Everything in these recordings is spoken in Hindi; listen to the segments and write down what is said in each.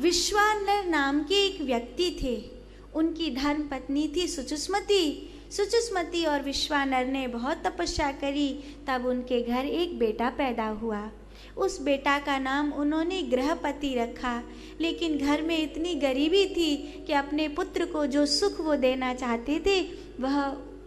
विश्वानर नाम के एक व्यक्ति थे। उनकी धर्म पत्नी थी सुचुस्मती। सुचुस्मती और विश्वानर ने बहुत तपस्या करी, तब उनके घर एक बेटा पैदा हुआ। उस बेटा का नाम उन्होंने गृहपति रखा, लेकिन घर में इतनी गरीबी थी कि अपने पुत्र को जो सुख वो देना चाहते थे वह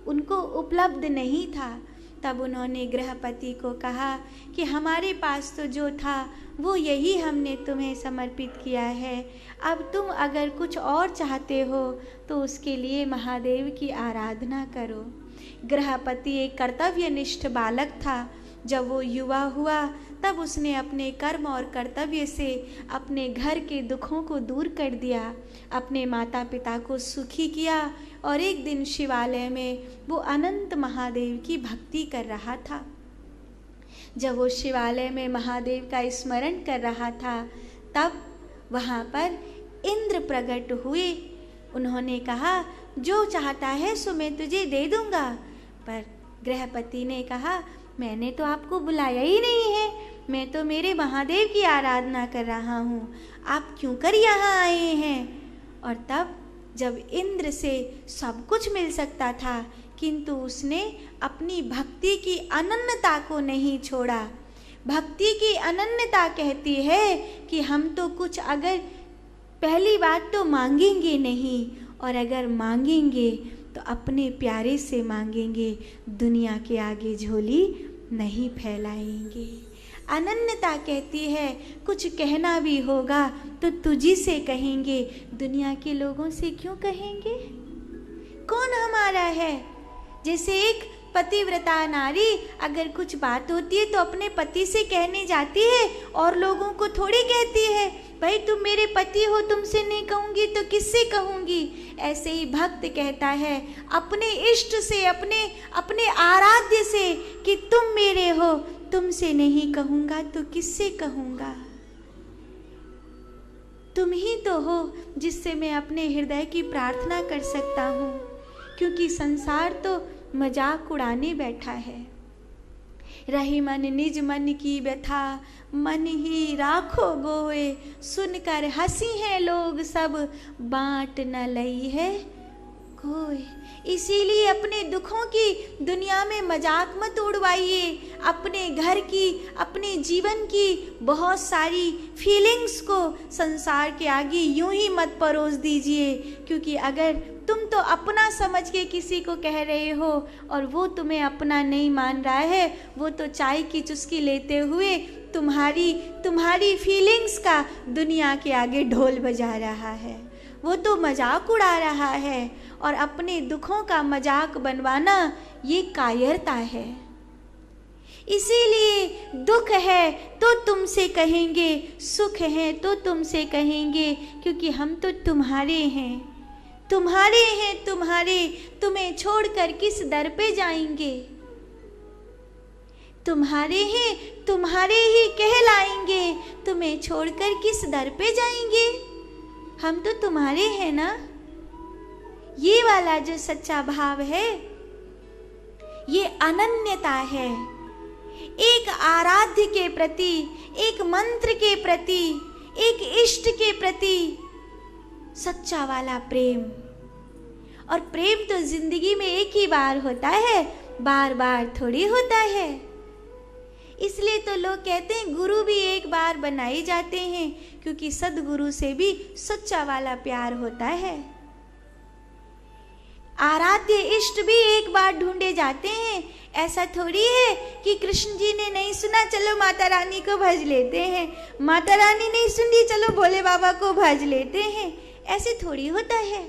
उनको उपलब्ध नहीं था। तब उन्होंने गृहपति को कहा कि हमारे पास तो जो था वो यही हमने तुम्हें समर्पित किया है, अब तुम अगर कुछ और चाहते हो तो उसके लिए महादेव की आराधना करो। गृहपति एक कर्तव्यनिष्ठ बालक था। जब वो युवा हुआ तब उसने अपने कर्म और कर्तव्य से अपने घर के दुखों को दूर कर दिया, अपने माता पिता को सुखी किया और एक दिन शिवालय में वो अनंत महादेव की भक्ति कर रहा था। जब वो शिवालय में महादेव का स्मरण कर रहा था तब वहाँ पर इंद्र प्रकट हुए। उन्होंने कहा, जो चाहता है सो मैं तुझे दे दूँगा। पर गृहपति ने कहा, मैंने तो आपको बुलाया ही नहीं है, मैं तो मेरे महादेव की आराधना कर रहा हूँ, आप क्यों कर यहाँ आए हैं। और तब जब इंद्र से सब कुछ मिल सकता था, किंतु उसने अपनी भक्ति की अनन्यता को नहीं छोड़ा। भक्ति की अनन्यता कहती है कि हम तो कुछ अगर पहली बात तो मांगेंगे नहीं, और अगर मांगेंगे तो अपने प्यारे से मांगेंगे, दुनिया के आगे झोली नहीं फैलाएंगे। अनन्यता कहती है कुछ कहना भी होगा तो तुझी से कहेंगे, दुनिया के लोगों से क्यों कहेंगे। कौन हमारा है। जैसे एक पतिव्रता नारी अगर कुछ बात होती है तो अपने पति से कहने जाती है और लोगों को थोड़ी कहती है, भाई तुम मेरे पति हो, तुमसे नहीं कहूँगी तो किससे कहूँगी। ऐसे ही भक्त कहता है अपने इष्ट से, अपने आराध्य से कि तुम मेरे हो, तुमसे नहीं कहूँगा तो किससे कहूँगा। तुम ही तो हो जिससे मैं अपने हृदय की प्रार्थना कर सकता हूँ, क्योंकि संसार तो मजाक उड़ाने बैठा है। रही मन निज मन की व्यथा, मन ही राखो गोए, सुनकर हंसी हैं लोग सब, बांट न लई है कोई। इसीलिए अपने दुखों की दुनिया में मजाक मत उड़वाइए। अपने घर की, अपने जीवन की बहुत सारी फीलिंग्स को संसार के आगे यूं ही मत परोस दीजिए, क्योंकि अगर तुम तो अपना समझ के किसी को कह रहे हो और वो तुम्हें अपना नहीं मान रहा है, वो तो चाय की चुस्की लेते हुए तुम्हारी फीलिंग्स का दुनिया के आगे ढोल बजा रहा है, वो तो मजाक उड़ा रहा है। और अपने दुखों का मजाक बनवाना ये कायरता है। इसीलिए दुख है तो तुमसे कहेंगे, सुख है तो तुमसे कहेंगे, क्योंकि हम तो तुम्हारे हैं, तुम्हारे। तुम्हें छोड़कर किस दर पे जाएंगे। तुम्हारे हैं, तुम्हारे ही कहलाएंगे, तुम्हें छोड़कर किस दर पे जाएंगे। हम तो तुम्हारे हैं ना। ये वाला जो सच्चा भाव है ये अनन्यता है। एक आराध्य के प्रति, एक मंत्र के प्रति, एक इष्ट के प्रति सच्चा वाला प्रेम। और प्रेम तो जिंदगी में एक ही बार होता है, बार बार थोड़ी होता है। इसलिए तो लोग कहते हैं गुरु भी एक बार बनाए जाते हैं, क्योंकि सद्गुरु से भी सच्चा वाला प्यार होता है। आराध्य इष्ट भी एक बार ढूंढे जाते हैं। ऐसा थोड़ी है कि कृष्ण जी ने नहीं सुना चलो माता रानी को भज लेते हैं, माता रानी नहीं सुनी चलो भोले बाबा को भज लेते हैं, ऐसे थोड़ी होता है।